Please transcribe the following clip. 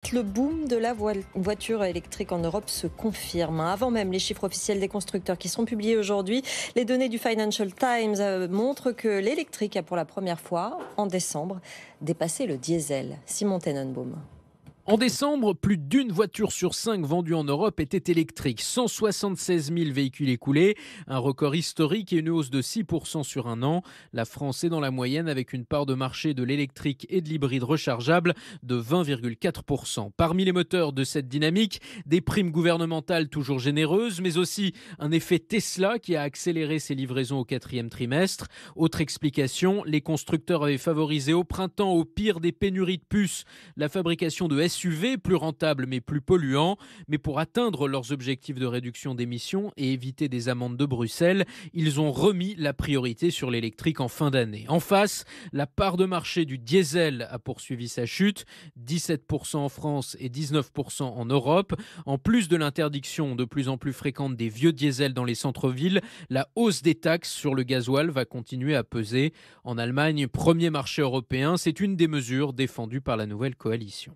vite, le boom de la voiture électrique en Europe se confirme. Avant même les chiffres officiels des constructeurs qui seront publiés aujourd'hui, les données du Financial Times montrent que l'électrique a pour la première fois, en décembre, dépassé le diesel. Simon Tenenbaum. En décembre, plus d'une voiture sur 5 vendue en Europe était électrique. 176 000 véhicules écoulés, un record historique et une hausse de 6% sur un an. La France est dans la moyenne avec une part de marché de l'électrique et de l'hybride rechargeable de 20,4%. Parmi les moteurs de cette dynamique, des primes gouvernementales toujours généreuses, mais aussi un effet Tesla qui a accéléré ses livraisons au 4e trimestre. Autre explication, les constructeurs avaient favorisé au printemps, au pire des pénuries de puces, la fabrication de SUV plus rentables mais plus polluants. Mais pour atteindre leurs objectifs de réduction d'émissions et éviter des amendes de Bruxelles, ils ont remis la priorité sur l'électrique en fin d'année. En face, la part de marché du diesel a poursuivi sa chute, 17% en France et 19% en Europe. En plus de l'interdiction de plus en plus fréquente des vieux diesels dans les centres-villes, la hausse des taxes sur le gasoil va continuer à peser. En Allemagne, premier marché européen, c'est une des mesures défendues par la nouvelle coalition.